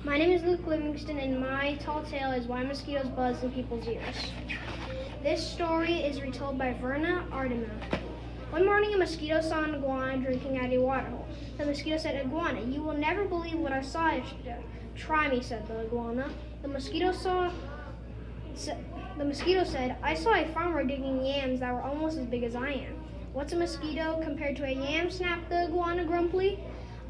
My name is Luke Livingston, and my tall tale is Why Mosquitoes Buzz in People's Ears. This story is retold by Verna Ardema. One morning, a mosquito saw an iguana drinking at a water hole. The mosquito said, "Iguana, you will never believe what I saw yesterday." "Try me," said the iguana. The mosquito said, "I saw a farmer digging yams that were almost as big as I am." "What's a mosquito compared to a yam?" snapped the iguana grumpily.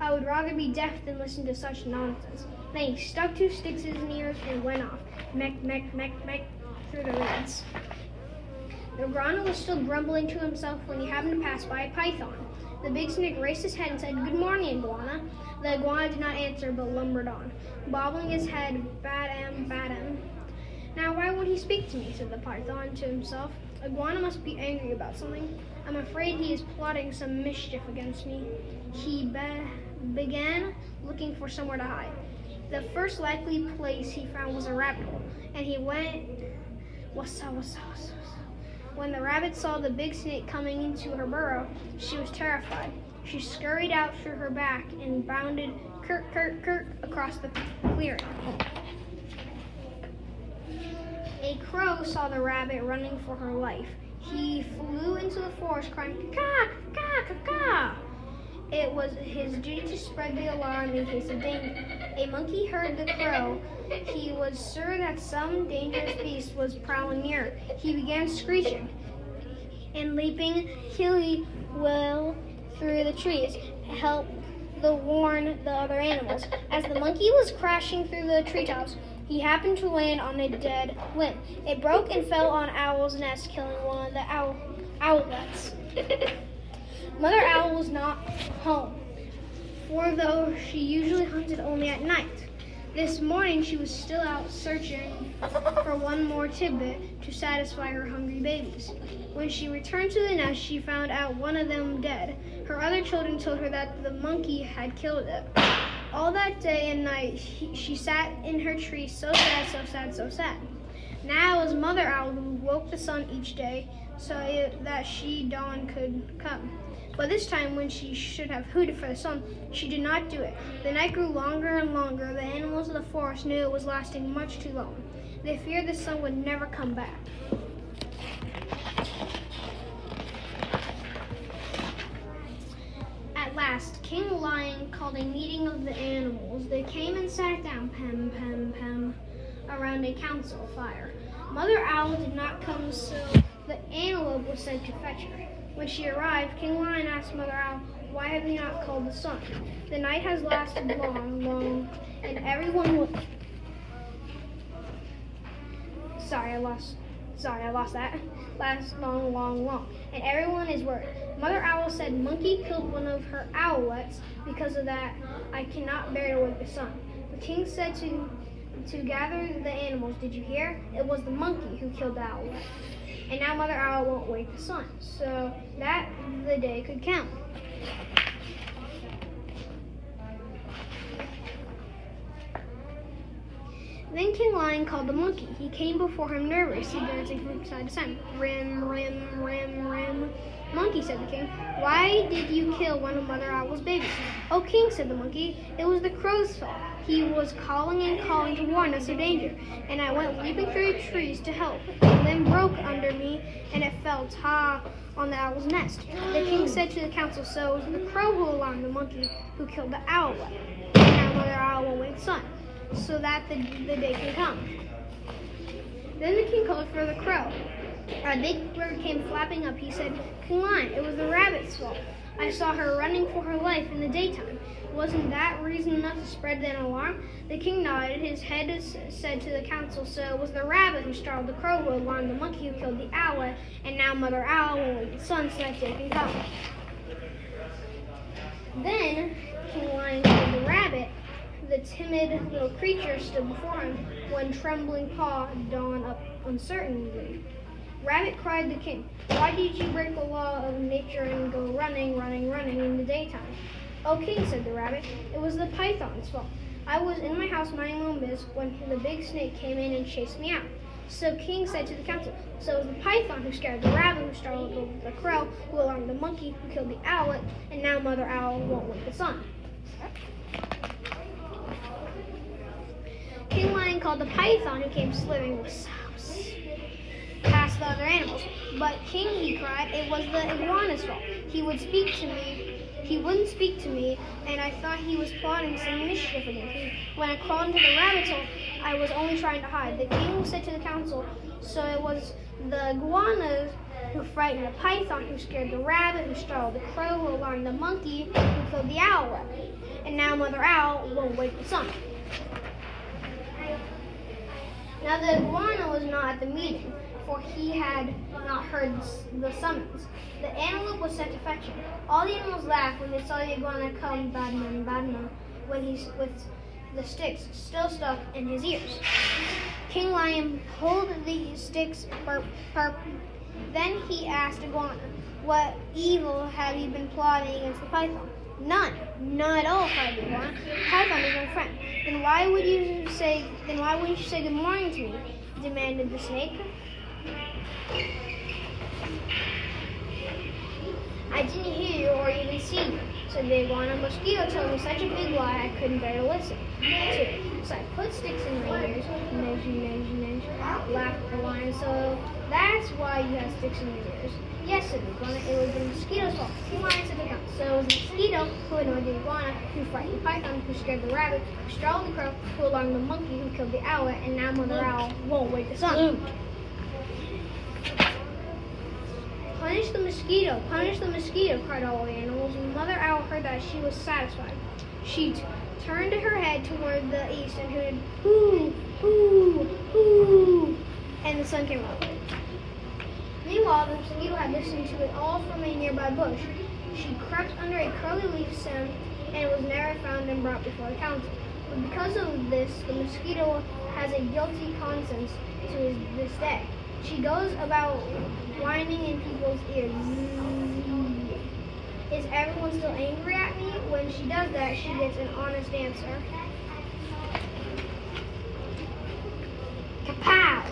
"I would rather be deaf than listen to such nonsense." Then he stuck two sticks in his ears and went off, meck, meck, meck, meck, through the reeds. The iguana was still grumbling to himself when he happened to pass by a python. The big snake raised his head and said, "Good morning, iguana." The iguana did not answer, but lumbered on, bobbling his head, "Bat-am, bat-am." "Now why won't he speak to me?" said the python to himself. "Iguana must be angry about something. I'm afraid he is plotting some mischief against me." He began looking for somewhere to hide. The first likely place he found was a rabbit hole, and he went, wassa, wassa, wassa. When the rabbit saw the big snake coming into her burrow, she was terrified. She scurried out through her back and bounded kirk, kirk, kirk across the clearing. A crow saw the rabbit running for her life. He flew into the forest crying, "Caw, caw, caw, caw." It was his duty to spread the alarm in case of danger. A monkey heard the crow. He was sure that some dangerous beast was prowling near. He began screeching and leaping hilly-will through the trees, help to warn the other animals. As the monkey was crashing through the treetops, he happened to land on a dead limb. It broke and fell on Owl's nest, killing one of the owlets. Mother Owl was not home, for though she usually hunted only at night, this morning she was still out searching for one more tidbit to satisfy her hungry babies. When she returned to the nest, she found out one of them dead. Her other children told her that the monkey had killed it. All that day and night, she sat in her tree, so sad, so sad, so sad. Now it was Mother Owl who woke the sun each day so that dawn could come. But this time, when she should have hooted for the sun, she did not do it. The night grew longer and longer. The animals of the forest knew it was lasting much too long. They feared the sun would never come back. At last, King Lion called a meeting of the animals. They came and sat down, pem, pem, pem, around a council fire. Mother Owl did not come, so the antelope was sent to fetch her. When she arrived, King Lion asked Mother Owl, "Why have you not called the sun? The night has lasted long, long, and everyone will..." Sorry, I lost that. Last long, long, long. And everyone is worried. Mother Owl said, "Monkey killed one of her owlets. Because of that, I cannot bear to wake the sun." The king said to gather the animals, "Did you hear? It was the monkey who killed the owlet. And now Mother Owl won't wake the sun, so that the day could count." Then King Lion called the monkey. He came before him nervously, dancing from side to side. "Rim, rim, rim, rim." "Monkey," said the king, "why did you kill one of Mother Owl's babies?" "Oh, king," said the monkey, "it was the crow's fault. He was calling and calling to warn us of danger, and I went leaping through the trees to help. The limb broke under me, and it fell on the owl's nest." The king said to the council, "So it was the crow who alarmed the monkey who killed the owlet. Now Mother Owl will wake the sun, so that the day can come." Then the king called for the crow. A big bird came flapping up. He said, "King Lion, it was the rabbit's fault. I saw her running for her life in the daytime. Wasn't that reason enough to spread an alarm?" The king nodded. His head said to the council, "So it was the rabbit who startled the crow who alarmed the monkey who killed the owlet, and now Mother Owl will wake the sun so that day can come." Then King Lion called the rabbit. The timid little creature stood before him, one trembling paw drawn up uncertainly. "Rabbit," cried the king, "why did you break the law of nature and go running, running, running in the daytime?" "Oh, king," said the rabbit, "it was the python's fault. I was in my house minding my own business when the big snake came in and chased me out." So king said to the council, "So it was the python who scared the rabbit, who startled the crow, who alarmed the monkey, who killed the owlet, and now Mother Owl won't wake the sun." called the python, who came slithering past the other animals. But King, he cried, it was the iguana's fault. He wouldn't speak to me, and I thought he was plotting some mischief against me. When I crawled into the rabbit's hole, I was only trying to hide. The king said to the council, so it was the iguana who frightened the python, who scared the rabbit, who startled the crow, who alarmed the monkey, who killed the owl. And now Mother Owl won't wake the sun. Now the iguana was not at the meeting, for he had not heard the summons. The antelope was sent to fetch him. All the animals laughed when they saw the iguana come, Badman, when he's with the sticks still stuck in his ears. King Lion pulled the sticks, burp, burp. Then he asked Iguana, what evil have you been plotting against the python? None at all, cried the iguana. Python is my friend. Then why wouldn't you say good morning to me? Demanded the snake. I didn't hear you or even see you, said the iguana. Mosquito told me such a big lie I couldn't bear to listen to. So I put sticks in my ears. Nudge, laughed the lion. So that's why you have sticks in your ears. Yes, said the iguana. It was the mosquito's fault. King Lion said it. So it was the mosquito who annoyed the iguana, who frightened the python, who scared the rabbit, who startled the crow, who alarmed the monkey, who killed the owl, and now Mother Owl won't wake the sun. Punish the mosquito, cried all the animals. When Mother Owl heard that, she was satisfied. She turned her head toward the east and hooted, hoo, hoo, hoo, and the sun came up. Meanwhile, the mosquito had listened to it all from a nearby bush. She crept under a curly leaf stem and was never found and brought before the council. But because of this, the mosquito has a guilty conscience to this day. She goes about whining in people's ears. Is everyone still angry at me? When she does that, she gets an honest answer. Kapow!